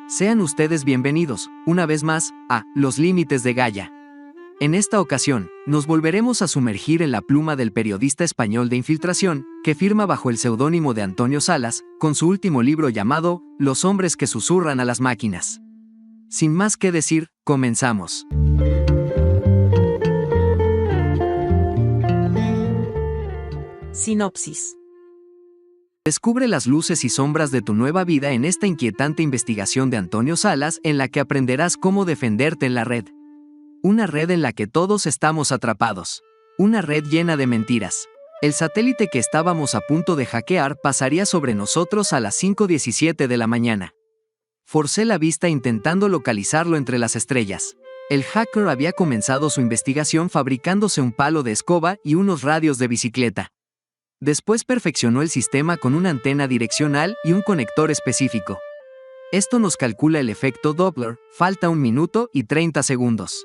Sean ustedes bienvenidos, una vez más, a Los Límites de Gaia. En esta ocasión, nos volveremos a sumergir en la pluma del periodista español de infiltración, que firma bajo el seudónimo de Antonio Salas, con su último libro llamado Los hombres que susurran a las máquinas. Sin más que decir, comenzamos. Sinopsis. Descubre las luces y sombras de tu nueva vida en esta inquietante investigación de Antonio Salas, en la que aprenderás cómo defenderte en la red. Una red en la que todos estamos atrapados. Una red llena de mentiras. El satélite que estábamos a punto de hackear pasaría sobre nosotros a las 5:17 de la mañana. Forcé la vista intentando localizarlo entre las estrellas. El hacker había comenzado su investigación fabricándose un palo de escoba y unos radios de bicicleta. Después perfeccionó el sistema con una antena direccional y un conector específico. Esto nos calcula el efecto Doppler, falta 1 minuto y 30 segundos.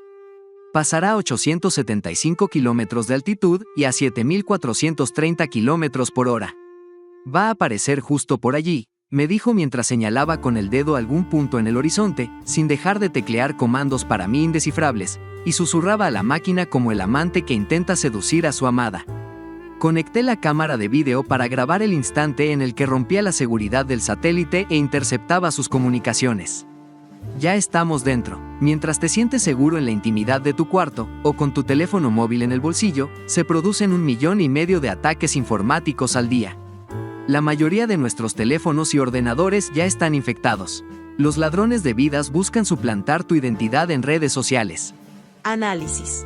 Pasará a 875 kilómetros de altitud y a 7.430 kilómetros por hora. Va a aparecer justo por allí, me dijo mientras señalaba con el dedo algún punto en el horizonte, sin dejar de teclear comandos para mí indescifrables, y susurraba a la máquina como el amante que intenta seducir a su amada. Conecté la cámara de vídeo para grabar el instante en el que rompía la seguridad del satélite e interceptaba sus comunicaciones. Ya estamos dentro. Mientras te sientes seguro en la intimidad de tu cuarto, o con tu teléfono móvil en el bolsillo, se producen 1,5 millones de ataques informáticos al día. La mayoría de nuestros teléfonos y ordenadores ya están infectados. Los ladrones de vidas buscan suplantar tu identidad en redes sociales. Análisis.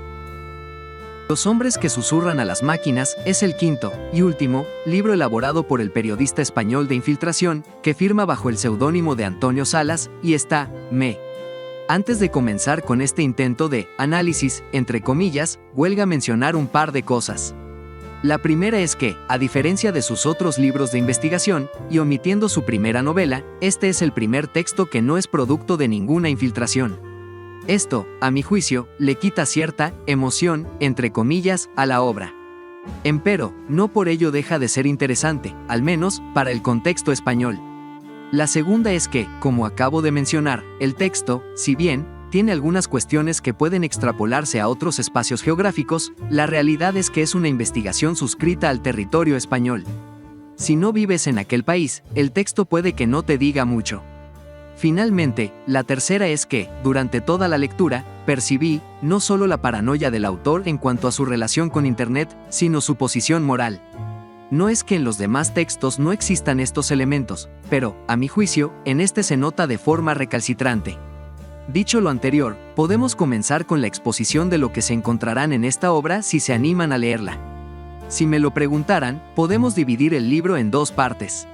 Los hombres que susurran a las máquinas es el quinto y último libro elaborado por el periodista español de infiltración, que firma bajo el seudónimo de Antonio Salas, y está, Antes de comenzar con este intento de análisis, entre comillas, huelga mencionar un par de cosas. La primera es que, a diferencia de sus otros libros de investigación, y omitiendo su primera novela, este es el primer texto que no es producto de ninguna infiltración. Esto, a mi juicio, le quita cierta emoción, entre comillas, a la obra. Empero, no por ello deja de ser interesante, al menos, para el contexto español. La segunda es que, como acabo de mencionar, el texto, si bien, tiene algunas cuestiones que pueden extrapolarse a otros espacios geográficos, la realidad es que es una investigación suscrita al territorio español. Si no vives en aquel país, el texto puede que no te diga mucho. Finalmente, la tercera es que, durante toda la lectura, percibí, no solo la paranoia del autor en cuanto a su relación con Internet, sino su posición moral. No es que en los demás textos no existan estos elementos, pero, a mi juicio, en este se nota de forma recalcitrante. Dicho lo anterior, podemos comenzar con la exposición de lo que se encontrarán en esta obra si se animan a leerla. Si me lo preguntaran, podemos dividir el libro en 2 partes.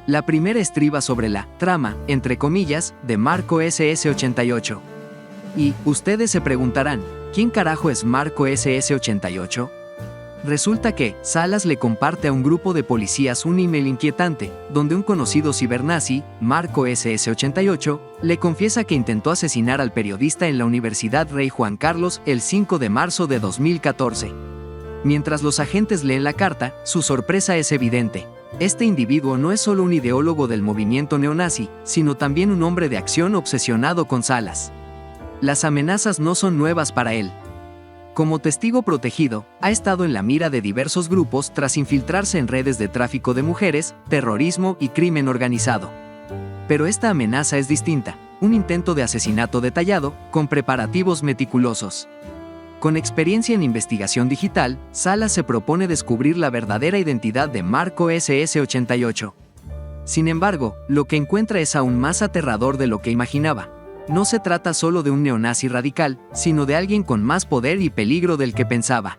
La primera estriba sobre la trama, entre comillas, de Marco SS-88. Y, ustedes se preguntarán, ¿quién carajo es Marco SS-88? Resulta que, Salas le comparte a un grupo de policías un email inquietante, donde un conocido cibernazi, Marco SS-88, le confiesa que intentó asesinar al periodista en la Universidad Rey Juan Carlos el 5 de marzo de 2014. Mientras los agentes leen la carta, su sorpresa es evidente. Este individuo no es solo un ideólogo del movimiento neonazi, sino también un hombre de acción obsesionado con Salas. Las amenazas no son nuevas para él. Como testigo protegido, ha estado en la mira de diversos grupos tras infiltrarse en redes de tráfico de mujeres, terrorismo y crimen organizado. Pero esta amenaza es distinta, un intento de asesinato detallado, con preparativos meticulosos. Con experiencia en investigación digital, Salas se propone descubrir la verdadera identidad de Marco SS-88. Sin embargo, lo que encuentra es aún más aterrador de lo que imaginaba. No se trata solo de un neonazi radical, sino de alguien con más poder y peligro del que pensaba.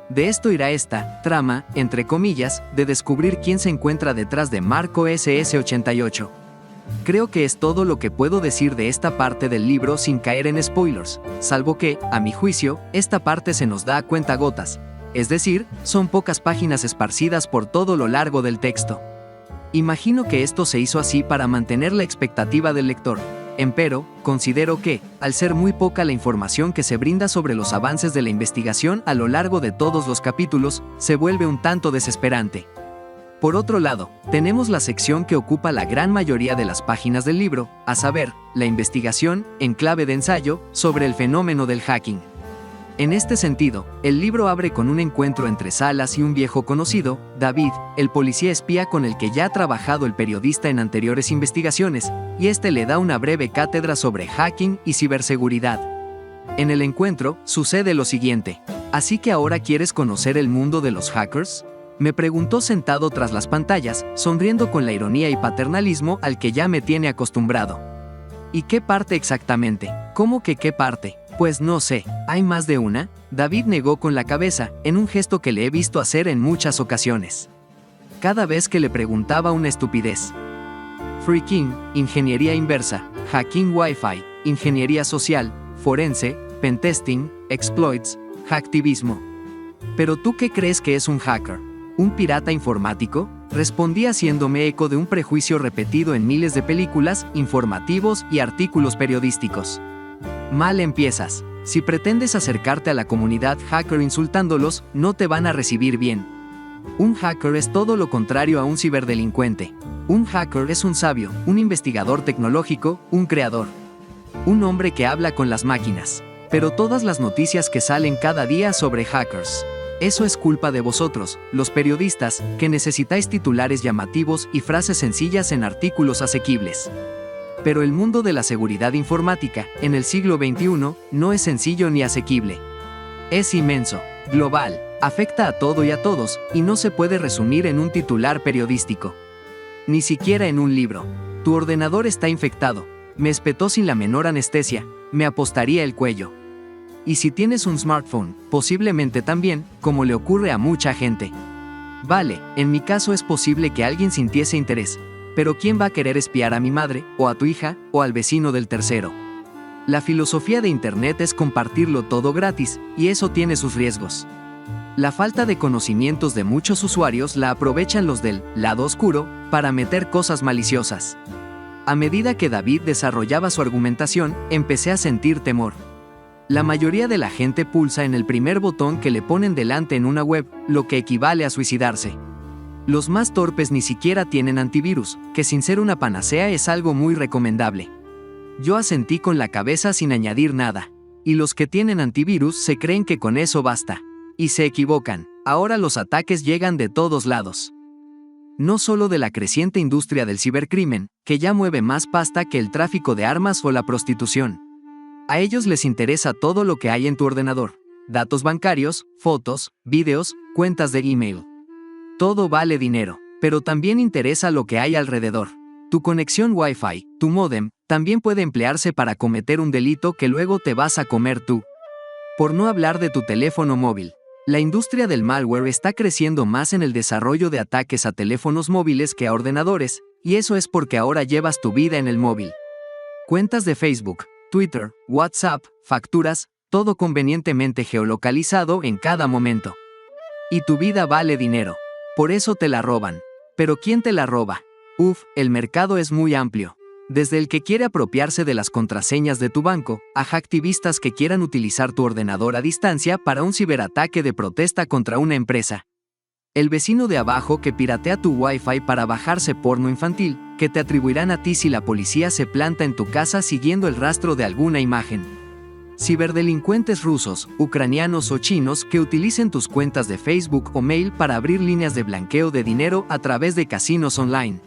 De esto irá esta trama, entre comillas, de descubrir quién se encuentra detrás de Marco SS-88. Creo que es todo lo que puedo decir de esta parte del libro sin caer en spoilers, salvo que, a mi juicio, esta parte se nos da a cuentagotas, es decir, son pocas páginas esparcidas por todo lo largo del texto. Imagino que esto se hizo así para mantener la expectativa del lector. Empero, considero que, al ser muy poca la información que se brinda sobre los avances de la investigación a lo largo de todos los capítulos, se vuelve un tanto desesperante. Por otro lado, tenemos la sección que ocupa la gran mayoría de las páginas del libro, a saber, la investigación, en clave de ensayo, sobre el fenómeno del hacking. En este sentido, el libro abre con un encuentro entre Salas y un viejo conocido, David, el policía espía con el que ya ha trabajado el periodista en anteriores investigaciones, y este le da una breve cátedra sobre hacking y ciberseguridad. En el encuentro, sucede lo siguiente. ¿Así que ahora quieres conocer el mundo de los hackers?, me preguntó sentado tras las pantallas, sonriendo con la ironía y paternalismo al que ya me tiene acostumbrado. ¿Y qué parte exactamente? ¿Cómo que qué parte? Pues no sé, ¿hay más de una? David negó con la cabeza, en un gesto que le he visto hacer en muchas ocasiones. Cada vez que le preguntaba una estupidez. Freaking, ingeniería inversa, hacking Wi-Fi, ingeniería social, forense, pentesting, exploits, hacktivismo. ¿Pero tú qué crees que es un hacker? ¿Un pirata informático? Respondí haciéndome eco de un prejuicio repetido en miles de películas, informativos y artículos periodísticos. Mal empiezas. Si pretendes acercarte a la comunidad hacker insultándolos, no te van a recibir bien. Un hacker es todo lo contrario a un ciberdelincuente. Un hacker es un sabio, un investigador tecnológico, un creador. Un hombre que habla con las máquinas. Pero todas las noticias que salen cada día sobre hackers. Eso es culpa de vosotros, los periodistas, que necesitáis titulares llamativos y frases sencillas en artículos asequibles. Pero el mundo de la seguridad informática, en el siglo XXI, no es sencillo ni asequible. Es inmenso, global, afecta a todo y a todos, y no se puede resumir en un titular periodístico. Ni siquiera en un libro. Tu ordenador está infectado. Me espetó sin la menor anestesia, me apostaría el cuello. Y si tienes un smartphone, posiblemente también, como le ocurre a mucha gente. Vale, en mi caso es posible que alguien sintiese interés, pero ¿quién va a querer espiar a mi madre, o a tu hija, o al vecino del tercero? La filosofía de Internet es compartirlo todo gratis, y eso tiene sus riesgos. La falta de conocimientos de muchos usuarios la aprovechan los del lado oscuro para meter cosas maliciosas. A medida que David desarrollaba su argumentación, empecé a sentir temor. La mayoría de la gente pulsa en el primer botón que le ponen delante en una web, lo que equivale a suicidarse. Los más torpes ni siquiera tienen antivirus, que sin ser una panacea es algo muy recomendable. Yo asentí con la cabeza sin añadir nada. Y los que tienen antivirus se creen que con eso basta. Y se equivocan. Ahora los ataques llegan de todos lados. No solo de la creciente industria del cibercrimen, que ya mueve más pasta que el tráfico de armas o la prostitución. A ellos les interesa todo lo que hay en tu ordenador. Datos bancarios, fotos, videos, cuentas de email. Todo vale dinero, pero también interesa lo que hay alrededor. Tu conexión Wi-Fi, tu módem, también puede emplearse para cometer un delito que luego te vas a comer tú. Por no hablar de tu teléfono móvil. La industria del malware está creciendo más en el desarrollo de ataques a teléfonos móviles que a ordenadores, y eso es porque ahora llevas tu vida en el móvil. Cuentas de Facebook, Twitter, WhatsApp, facturas, todo convenientemente geolocalizado en cada momento. Y tu vida vale dinero. Por eso te la roban. ¿Pero quién te la roba? El mercado es muy amplio. Desde el que quiere apropiarse de las contraseñas de tu banco, a hacktivistas que quieran utilizar tu ordenador a distancia para un ciberataque de protesta contra una empresa. El vecino de abajo que piratea tu Wi-Fi para bajarse porno infantil, que te atribuirán a ti si la policía se planta en tu casa siguiendo el rastro de alguna imagen. Ciberdelincuentes rusos, ucranianos o chinos que utilicen tus cuentas de Facebook o mail para abrir líneas de blanqueo de dinero a través de casinos online.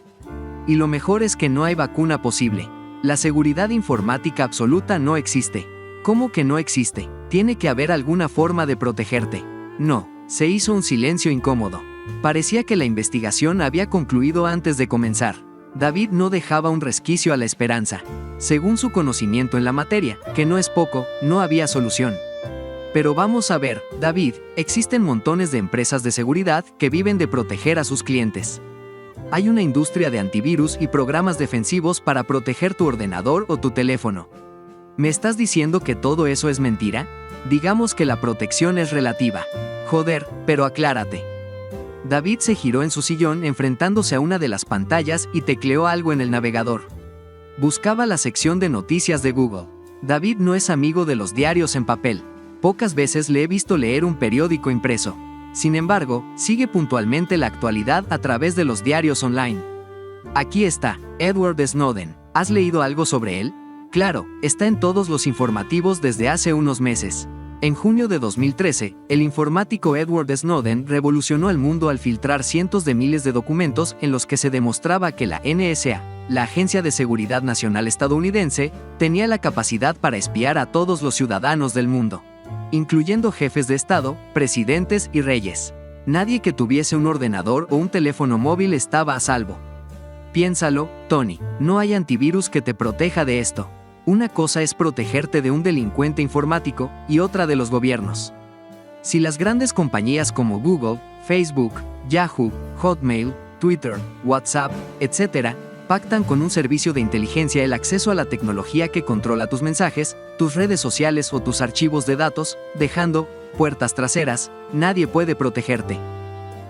Y lo mejor es que no hay vacuna posible. La seguridad informática absoluta no existe. ¿Cómo que no existe? Tiene que haber alguna forma de protegerte. No. Se hizo un silencio incómodo. Parecía que la investigación había concluido antes de comenzar. David no dejaba un resquicio a la esperanza. Según su conocimiento en la materia, que no es poco, no había solución. Pero vamos a ver, David, existen montones de empresas de seguridad que viven de proteger a sus clientes. Hay una industria de antivirus y programas defensivos para proteger tu ordenador o tu teléfono. ¿Me estás diciendo que todo eso es mentira? Digamos que la protección es relativa. Joder, pero aclárate. David se giró en su sillón enfrentándose a una de las pantallas y tecleó algo en el navegador. Buscaba la sección de noticias de Google. David no es amigo de los diarios en papel. Pocas veces le he visto leer un periódico impreso. Sin embargo, sigue puntualmente la actualidad a través de los diarios online. Aquí está, Edward Snowden. ¿Has leído algo sobre él? Claro, está en todos los informativos desde hace unos meses. En junio de 2013, el informático Edward Snowden revolucionó el mundo al filtrar cientos de miles de documentos en los que se demostraba que la NSA, la Agencia de Seguridad Nacional estadounidense, tenía la capacidad para espiar a todos los ciudadanos del mundo, incluyendo jefes de Estado, presidentes y reyes. Nadie que tuviese un ordenador o un teléfono móvil estaba a salvo. Piénsalo, Tony, no hay antivirus que te proteja de esto. Una cosa es protegerte de un delincuente informático y otra de los gobiernos. Si las grandes compañías como Google, Facebook, Yahoo, Hotmail, Twitter, WhatsApp, etc., pactan con un servicio de inteligencia el acceso a la tecnología que controla tus mensajes, tus redes sociales o tus archivos de datos, dejando puertas traseras, nadie puede protegerte.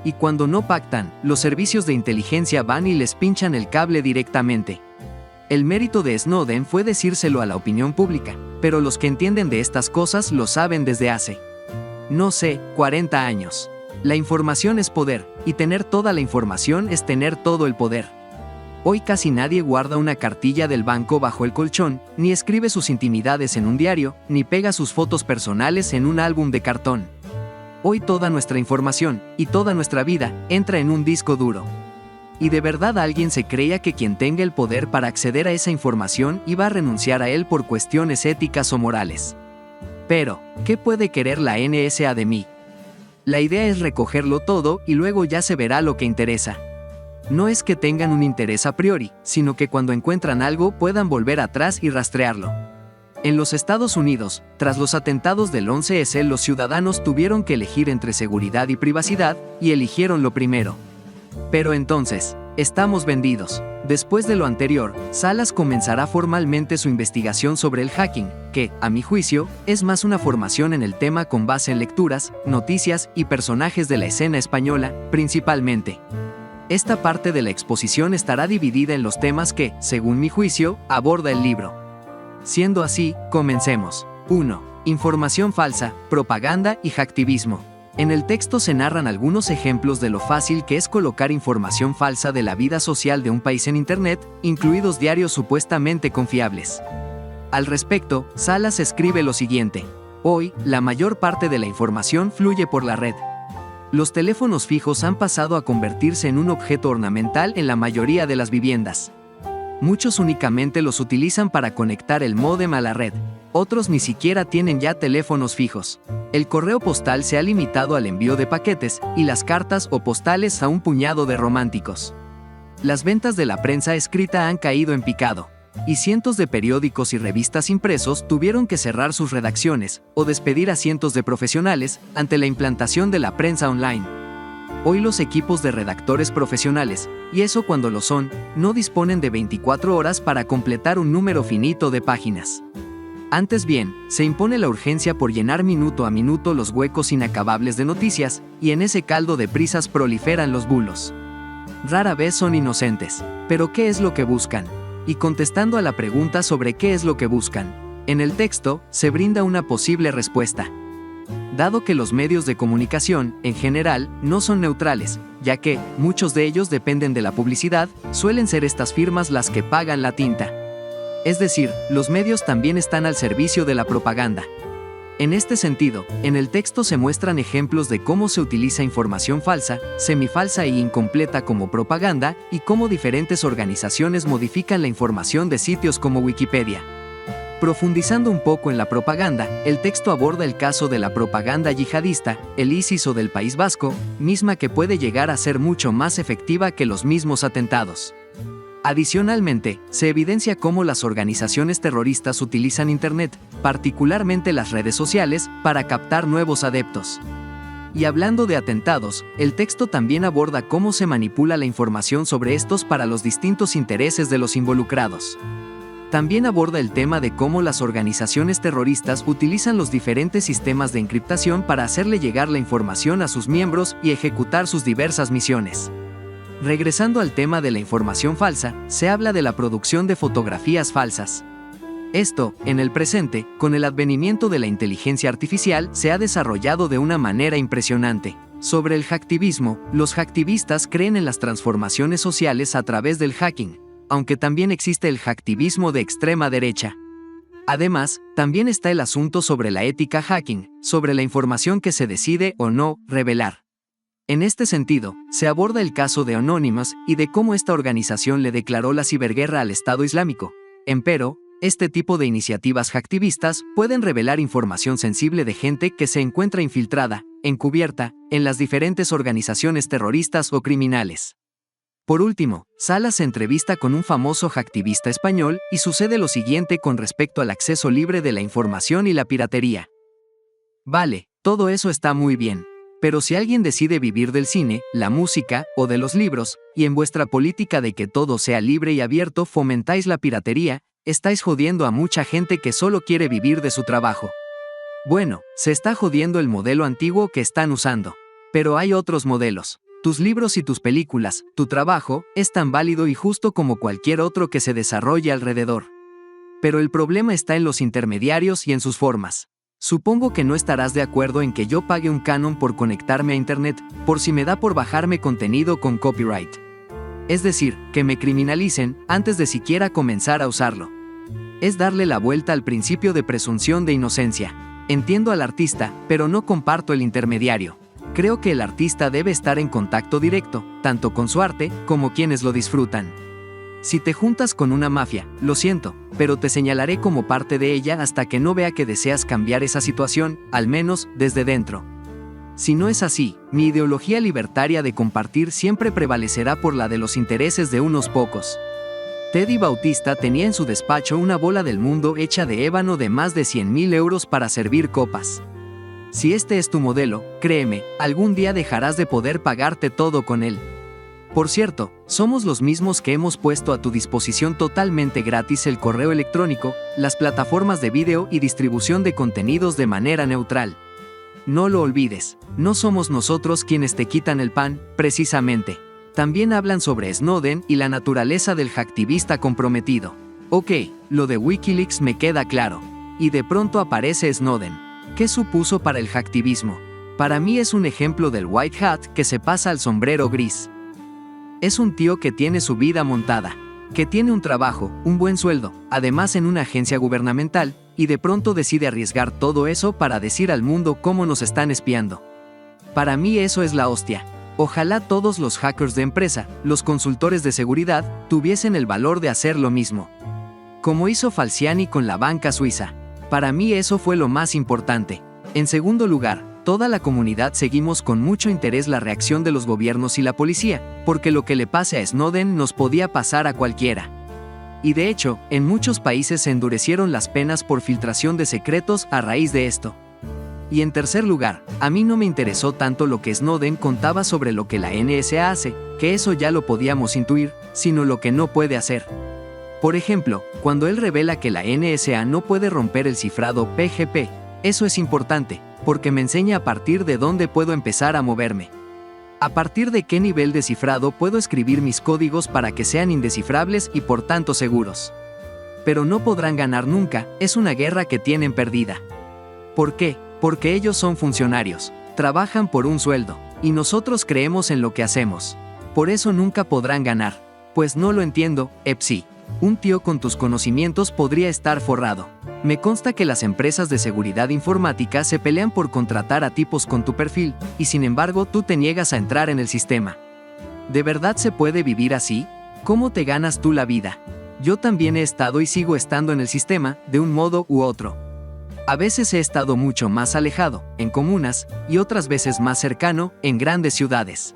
Y cuando no pactan, los servicios de inteligencia van y les pinchan el cable directamente. El mérito de Snowden fue decírselo a la opinión pública, pero los que entienden de estas cosas lo saben desde hace, no sé, 40 años. La información es poder, y tener toda la información es tener todo el poder. Hoy casi nadie guarda una cartilla del banco bajo el colchón, ni escribe sus intimidades en un diario, ni pega sus fotos personales en un álbum de cartón. Hoy toda nuestra información, y toda nuestra vida, entra en un disco duro. ¿Y de verdad alguien se creía que quien tenga el poder para acceder a esa información iba a renunciar a él por cuestiones éticas o morales? Pero, ¿qué puede querer la NSA de mí? La idea es recogerlo todo y luego ya se verá lo que interesa. No es que tengan un interés a priori, sino que cuando encuentran algo puedan volver atrás y rastrearlo. En los Estados Unidos, tras los atentados del 11S, los ciudadanos tuvieron que elegir entre seguridad y privacidad, y eligieron lo primero. Pero entonces, estamos vendidos. Después de lo anterior, Salas comenzará formalmente su investigación sobre el hacking, que, a mi juicio, es más una formación en el tema con base en lecturas, noticias y personajes de la escena española, principalmente. Esta parte de la exposición estará dividida en los temas que, según mi juicio, aborda el libro. Siendo así, comencemos. 1. Información falsa, propaganda y hacktivismo. En el texto se narran algunos ejemplos de lo fácil que es colocar información falsa de la vida social de un país en Internet, incluidos diarios supuestamente confiables. Al respecto, Salas escribe lo siguiente: hoy, la mayor parte de la información fluye por la red. Los teléfonos fijos han pasado a convertirse en un objeto ornamental en la mayoría de las viviendas. Muchos únicamente los utilizan para conectar el módem a la red. Otros ni siquiera tienen ya teléfonos fijos. El correo postal se ha limitado al envío de paquetes y las cartas o postales a un puñado de románticos. Las ventas de la prensa escrita han caído en picado, y cientos de periódicos y revistas impresos tuvieron que cerrar sus redacciones o despedir a cientos de profesionales ante la implantación de la prensa online. Hoy los equipos de redactores profesionales, y eso cuando lo son, no disponen de 24 horas para completar un número finito de páginas. Antes bien, se impone la urgencia por llenar minuto a minuto los huecos inacabables de noticias, y en ese caldo de prisas proliferan los bulos. Rara vez son inocentes, pero ¿qué es lo que buscan? Y contestando a la pregunta sobre qué es lo que buscan, en el texto se brinda una posible respuesta. Dado que los medios de comunicación, en general, no son neutrales, ya que muchos de ellos dependen de la publicidad, suelen ser estas firmas las que pagan la tinta. Es decir, los medios también están al servicio de la propaganda. En este sentido, en el texto se muestran ejemplos de cómo se utiliza información falsa, semifalsa e incompleta como propaganda, y cómo diferentes organizaciones modifican la información de sitios como Wikipedia. Profundizando un poco en la propaganda, el texto aborda el caso de la propaganda yihadista, el ISIS o del País Vasco, misma que puede llegar a ser mucho más efectiva que los mismos atentados. Adicionalmente, se evidencia cómo las organizaciones terroristas utilizan Internet, particularmente las redes sociales, para captar nuevos adeptos. Y hablando de atentados, el texto también aborda cómo se manipula la información sobre estos para los distintos intereses de los involucrados. También aborda el tema de cómo las organizaciones terroristas utilizan los diferentes sistemas de encriptación para hacerle llegar la información a sus miembros y ejecutar sus diversas misiones. Regresando al tema de la información falsa, se habla de la producción de fotografías falsas. Esto, en el presente, con el advenimiento de la inteligencia artificial, se ha desarrollado de una manera impresionante. Sobre el hacktivismo, los hacktivistas creen en las transformaciones sociales a través del hacking, aunque también existe el hacktivismo de extrema derecha. Además, también está el asunto sobre la ética hacking, sobre la información que se decide o no revelar. En este sentido, se aborda el caso de Anonymous y de cómo esta organización le declaró la ciberguerra al Estado Islámico. Empero, este tipo de iniciativas hacktivistas pueden revelar información sensible de gente que se encuentra infiltrada, encubierta, en las diferentes organizaciones terroristas o criminales. Por último, Salas se entrevista con un famoso hacktivista español y sucede lo siguiente con respecto al acceso libre de la información y la piratería. Vale, todo eso está muy bien. Pero si alguien decide vivir del cine, la música o de los libros, y en vuestra política de que todo sea libre y abierto fomentáis la piratería, estáis jodiendo a mucha gente que solo quiere vivir de su trabajo. Bueno, se está jodiendo el modelo antiguo que están usando. Pero hay otros modelos. Tus libros y tus películas, tu trabajo, es tan válido y justo como cualquier otro que se desarrolle alrededor. Pero el problema está en los intermediarios y en sus formas. Supongo que no estarás de acuerdo en que yo pague un canon por conectarme a Internet, por si me da por bajarme contenido con copyright. Es decir, que me criminalicen antes de siquiera comenzar a usarlo. Es darle la vuelta al principio de presunción de inocencia. Entiendo al artista, pero no comparto el intermediario. Creo que el artista debe estar en contacto directo, tanto con su arte, como quienes lo disfrutan. Si te juntas con una mafia, lo siento, pero te señalaré como parte de ella hasta que no vea que deseas cambiar esa situación, al menos, desde dentro. Si no es así, mi ideología libertaria de compartir siempre prevalecerá por la de los intereses de unos pocos. Teddy Bautista tenía en su despacho una bola del mundo hecha de ébano de más de 100.000 euros para servir copas. Si este es tu modelo, créeme, algún día dejarás de poder pagarte todo con él. Por cierto, somos los mismos que hemos puesto a tu disposición totalmente gratis el correo electrónico, las plataformas de video y distribución de contenidos de manera neutral. No lo olvides, no somos nosotros quienes te quitan el pan, precisamente. También hablan sobre Snowden y la naturaleza del hacktivista comprometido. Ok, lo de Wikileaks me queda claro. Y de pronto aparece Snowden. ¿Qué supuso para el hacktivismo? Para mí es un ejemplo del white hat que se pasa al sombrero gris. Es un tío que tiene su vida montada, que tiene un trabajo, un buen sueldo, además en una agencia gubernamental, y de pronto decide arriesgar todo eso para decir al mundo cómo nos están espiando. Para mí eso es la hostia. Ojalá todos los hackers de empresa, los consultores de seguridad, tuviesen el valor de hacer lo mismo. Como hizo Falciani con la banca suiza. Para mí eso fue lo más importante. En segundo lugar, toda la comunidad seguimos con mucho interés la reacción de los gobiernos y la policía, porque lo que le pase a Snowden nos podía pasar a cualquiera. Y de hecho, en muchos países se endurecieron las penas por filtración de secretos a raíz de esto. Y en tercer lugar, a mí no me interesó tanto lo que Snowden contaba sobre lo que la NSA hace, que eso ya lo podíamos intuir, sino lo que no puede hacer. Por ejemplo, cuando él revela que la NSA no puede romper el cifrado PGP, eso es importante, porque me enseña a partir de dónde puedo empezar a moverme. A partir de qué nivel de cifrado puedo escribir mis códigos para que sean indescifrables y por tanto seguros. Pero no podrán ganar nunca, es una guerra que tienen perdida. ¿Por qué? Porque ellos son funcionarios, trabajan por un sueldo, y nosotros creemos en lo que hacemos. Por eso nunca podrán ganar. Pues no lo entiendo, Epsi. Un tío con tus conocimientos podría estar forrado. Me consta que las empresas de seguridad informática se pelean por contratar a tipos con tu perfil, y sin embargo tú te niegas a entrar en el sistema. ¿De verdad se puede vivir así? ¿Cómo te ganas tú la vida? Yo también he estado y sigo estando en el sistema, de un modo u otro. A veces he estado mucho más alejado, en comunas, y otras veces más cercano, en grandes ciudades.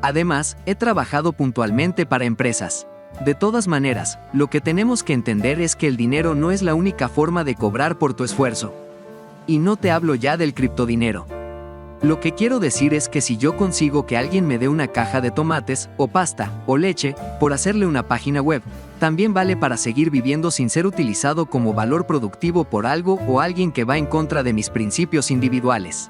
Además, he trabajado puntualmente para empresas. De todas maneras, lo que tenemos que entender es que el dinero no es la única forma de cobrar por tu esfuerzo. Y no te hablo ya del criptodinero. Lo que quiero decir es que si yo consigo que alguien me dé una caja de tomates, o pasta, o leche, por hacerle una página web, también vale para seguir viviendo sin ser utilizado como valor productivo por algo o alguien que va en contra de mis principios individuales.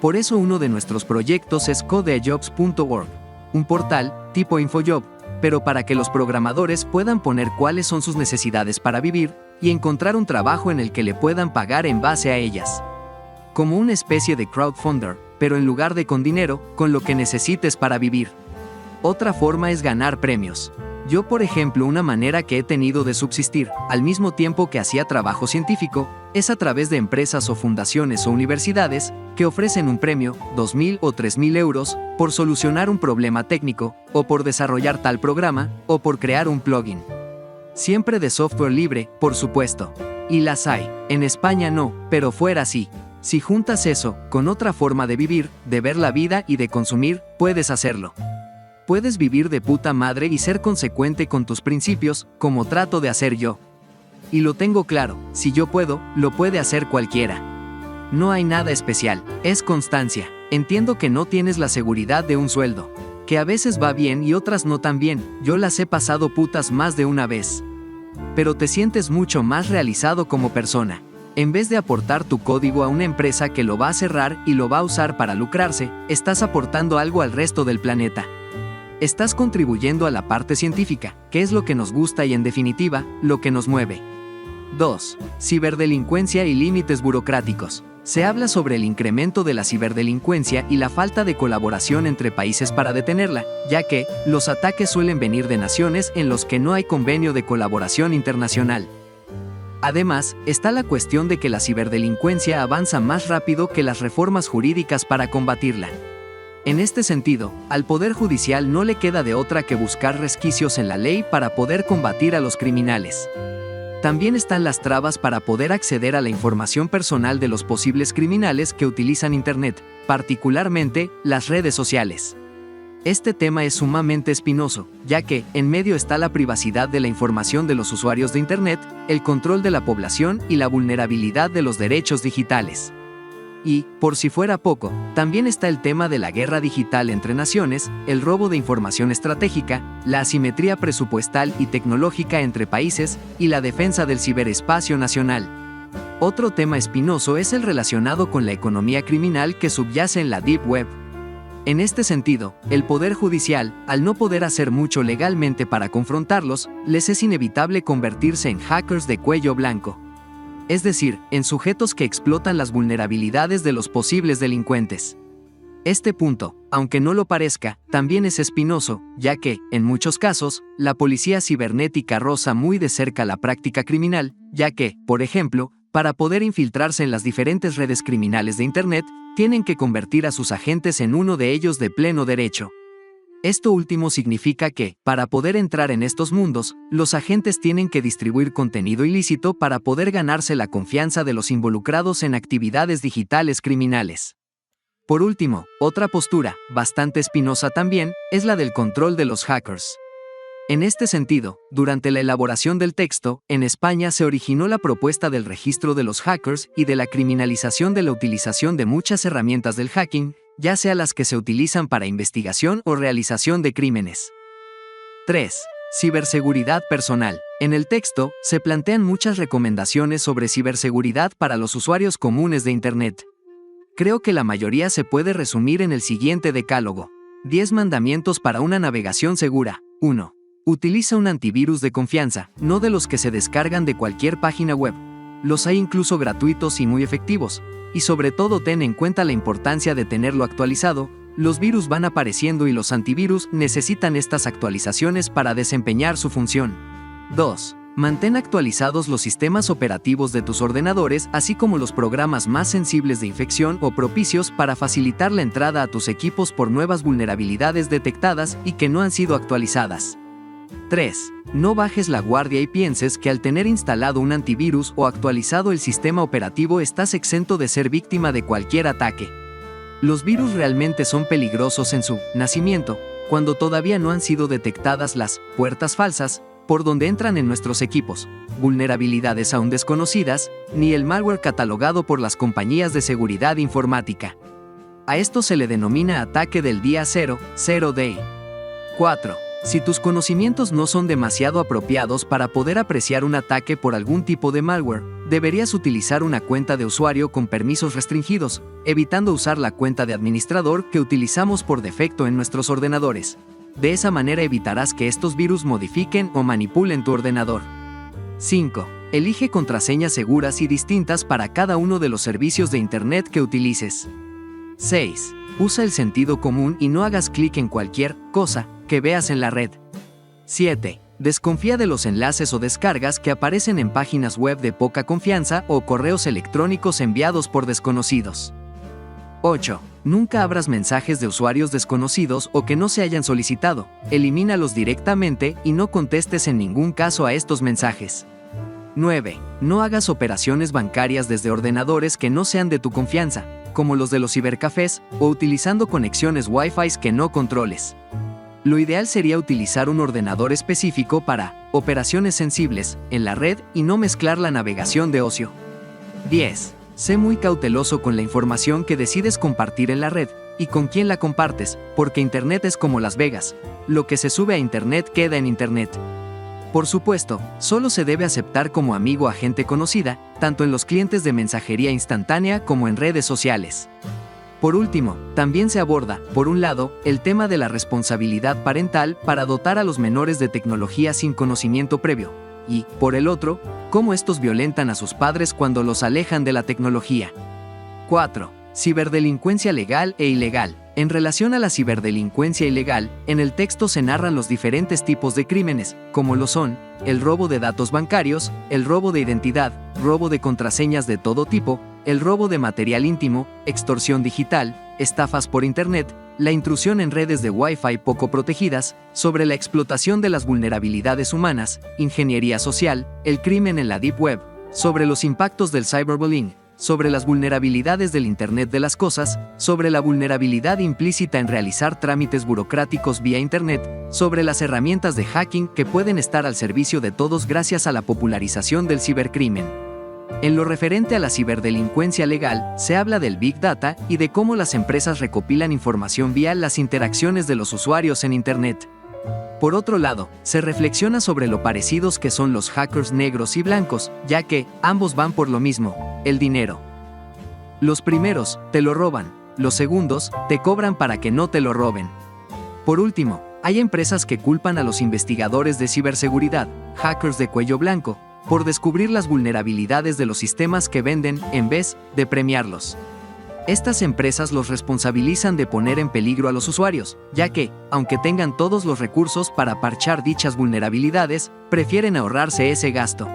Por eso uno de nuestros proyectos es codejobs.org, un portal, tipo InfoJob, pero para que los programadores puedan poner cuáles son sus necesidades para vivir y encontrar un trabajo en el que le puedan pagar en base a ellas. Como una especie de crowdfunder, pero en lugar de con dinero, con lo que necesites para vivir. Otra forma es ganar premios. Yo, por ejemplo, una manera que he tenido de subsistir, al mismo tiempo que hacía trabajo científico, es a través de empresas o fundaciones o universidades que ofrecen un premio, 2.000 o 3.000 euros, por solucionar un problema técnico, o por desarrollar tal programa, o por crear un plugin. Siempre de software libre, por supuesto. Y las hay. En España no, pero fuera sí. Si juntas eso con otra forma de vivir, de ver la vida y de consumir, puedes hacerlo. Puedes vivir de puta madre y ser consecuente con tus principios, como trato de hacer yo. Y lo tengo claro, si yo puedo, lo puede hacer cualquiera. No hay nada especial, es constancia. Entiendo que no tienes la seguridad de un sueldo, que a veces va bien y otras no tan bien, yo las he pasado putas más de una vez. Pero te sientes mucho más realizado como persona. En vez de aportar tu código a una empresa que lo va a cerrar y lo va a usar para lucrarse, estás aportando algo al resto del planeta. Estás contribuyendo a la parte científica, que es lo que nos gusta y en definitiva, lo que nos mueve. 2. Ciberdelincuencia y límites burocráticos. Se habla sobre el incremento de la ciberdelincuencia y la falta de colaboración entre países para detenerla, ya que los ataques suelen venir de naciones en los que no hay convenio de colaboración internacional. Además, está la cuestión de que la ciberdelincuencia avanza más rápido que las reformas jurídicas para combatirla. En este sentido, al Poder Judicial no le queda de otra que buscar resquicios en la ley para poder combatir a los criminales. También están las trabas para poder acceder a la información personal de los posibles criminales que utilizan Internet, particularmente las redes sociales. Este tema es sumamente espinoso, ya que, en medio está la privacidad de la información de los usuarios de Internet, el control de la población y la vulnerabilidad de los derechos digitales. Y, por si fuera poco, también está el tema de la guerra digital entre naciones, el robo de información estratégica, la asimetría presupuestal y tecnológica entre países y la defensa del ciberespacio nacional. Otro tema espinoso es el relacionado con la economía criminal que subyace en la Deep Web. En este sentido, el Poder Judicial, al no poder hacer mucho legalmente para confrontarlos, les es inevitable convertirse en hackers de cuello blanco. Es decir, en sujetos que explotan las vulnerabilidades de los posibles delincuentes. Este punto, aunque no lo parezca, también es espinoso, ya que, en muchos casos, la policía cibernética roza muy de cerca la práctica criminal, ya que, por ejemplo, para poder infiltrarse en las diferentes redes criminales de Internet, tienen que convertir a sus agentes en uno de ellos de pleno derecho. Esto último significa que, para poder entrar en estos mundos, los agentes tienen que distribuir contenido ilícito para poder ganarse la confianza de los involucrados en actividades digitales criminales. Por último, otra postura, bastante espinosa también, es la del control de los hackers. En este sentido, durante la elaboración del texto, en España se originó la propuesta del registro de los hackers y de la criminalización de la utilización de muchas herramientas del hacking, ya sea las que se utilizan para investigación o realización de crímenes. 3. Ciberseguridad personal. En el texto, se plantean muchas recomendaciones sobre ciberseguridad para los usuarios comunes de Internet. Creo que la mayoría se puede resumir en el siguiente decálogo. 10 mandamientos para una navegación segura. 1. Utiliza un antivirus de confianza, no de los que se descargan de cualquier página web. Los hay incluso gratuitos y muy efectivos. Y sobre todo ten en cuenta la importancia de tenerlo actualizado, los virus van apareciendo y los antivirus necesitan estas actualizaciones para desempeñar su función. 2. Mantén actualizados los sistemas operativos de tus ordenadores, así como los programas más sensibles de infección o propicios para facilitar la entrada a tus equipos por nuevas vulnerabilidades detectadas y que no han sido actualizadas. 3. No bajes la guardia y pienses que al tener instalado un antivirus o actualizado el sistema operativo estás exento de ser víctima de cualquier ataque. Los virus realmente son peligrosos en su nacimiento, cuando todavía no han sido detectadas las puertas falsas por donde entran en nuestros equipos, vulnerabilidades aún desconocidas, ni el malware catalogado por las compañías de seguridad informática. A esto se le denomina ataque del día 0, 0 day. 4. Si tus conocimientos no son demasiado apropiados para poder apreciar un ataque por algún tipo de malware, deberías utilizar una cuenta de usuario con permisos restringidos, evitando usar la cuenta de administrador que utilizamos por defecto en nuestros ordenadores. De esa manera evitarás que estos virus modifiquen o manipulen tu ordenador. 5. Elige contraseñas seguras y distintas para cada uno de los servicios de Internet que utilices. 6. Usa el sentido común y no hagas clic en cualquier cosa que veas en la red. 7. Desconfía de los enlaces o descargas que aparecen en páginas web de poca confianza o correos electrónicos enviados por desconocidos. 8. Nunca abras mensajes de usuarios desconocidos o que no se hayan solicitado. Elimínalos directamente y no contestes en ningún caso a estos mensajes. 9. No hagas operaciones bancarias desde ordenadores que no sean de tu confianza, como los de los cibercafés, o utilizando conexiones Wi-Fi que no controles. Lo ideal sería utilizar un ordenador específico para operaciones sensibles en la red y no mezclar la navegación de ocio. 10. Sé muy cauteloso con la información que decides compartir en la red y con quién la compartes, porque Internet es como Las Vegas. Lo que se sube a Internet queda en Internet. Por supuesto, solo se debe aceptar como amigo a gente conocida, tanto en los clientes de mensajería instantánea como en redes sociales. Por último, también se aborda, por un lado, el tema de la responsabilidad parental para dotar a los menores de tecnología sin conocimiento previo, y, por el otro, cómo estos violentan a sus padres cuando los alejan de la tecnología. 4. Ciberdelincuencia legal e ilegal. En relación a la ciberdelincuencia ilegal, en el texto se narran los diferentes tipos de crímenes, como lo son, el robo de datos bancarios, el robo de identidad, robo de contraseñas de todo tipo, el robo de material íntimo, extorsión digital, estafas por Internet, la intrusión en redes de Wi-Fi poco protegidas, sobre la explotación de las vulnerabilidades humanas, ingeniería social, el crimen en la Deep Web, sobre los impactos del cyberbullying, sobre las vulnerabilidades del Internet de las cosas, sobre la vulnerabilidad implícita en realizar trámites burocráticos vía Internet, sobre las herramientas de hacking que pueden estar al servicio de todos gracias a la popularización del cibercrimen. En lo referente a la ciberdelincuencia legal, se habla del Big Data y de cómo las empresas recopilan información vía las interacciones de los usuarios en Internet. Por otro lado, se reflexiona sobre lo parecidos que son los hackers negros y blancos, ya que ambos van por lo mismo, el dinero. Los primeros te lo roban, los segundos te cobran para que no te lo roben. Por último, hay empresas que culpan a los investigadores de ciberseguridad, hackers de cuello blanco, por descubrir las vulnerabilidades de los sistemas que venden en vez de premiarlos. Estas empresas los responsabilizan de poner en peligro a los usuarios, ya que, aunque tengan todos los recursos para parchar dichas vulnerabilidades, prefieren ahorrarse ese gasto.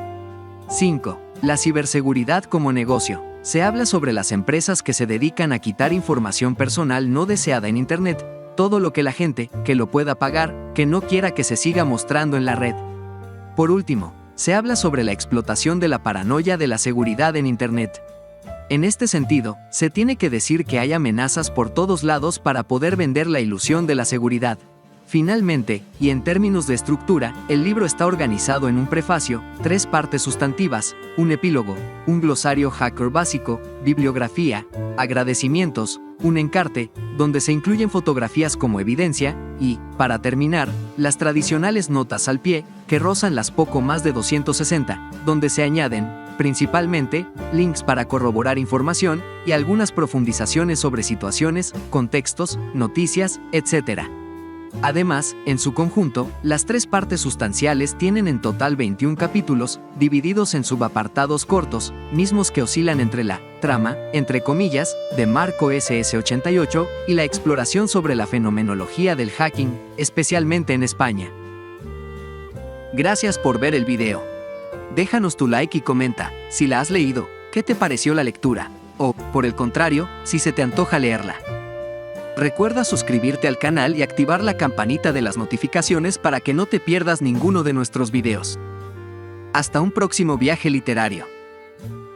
5. La ciberseguridad como negocio. Se habla sobre las empresas que se dedican a quitar información personal no deseada en Internet, todo lo que la gente, que lo pueda pagar, que no quiera que se siga mostrando en la red. Por último, se habla sobre la explotación de la paranoia de la seguridad en Internet. En este sentido, se tiene que decir que hay amenazas por todos lados para poder vender la ilusión de la seguridad. Finalmente, y en términos de estructura, el libro está organizado en un prefacio, 3 partes sustantivas, un epílogo, un glosario hacker básico, bibliografía, agradecimientos, un encarte, donde se incluyen fotografías como evidencia, y, para terminar, las tradicionales notas al pie, que rozan las poco más de 260, donde se añaden, principalmente, links para corroborar información y algunas profundizaciones sobre situaciones, contextos, noticias, etc. Además, en su conjunto, las 3 partes sustanciales tienen en total 21 capítulos, divididos en subapartados cortos, mismos que oscilan entre la trama, entre comillas, de Marco SS88 y la exploración sobre la fenomenología del hacking, especialmente en España. Gracias por ver el video. Déjanos tu like y comenta, si la has leído, qué te pareció la lectura, o, por el contrario, si se te antoja leerla. Recuerda suscribirte al canal y activar la campanita de las notificaciones para que no te pierdas ninguno de nuestros videos. Hasta un próximo viaje literario.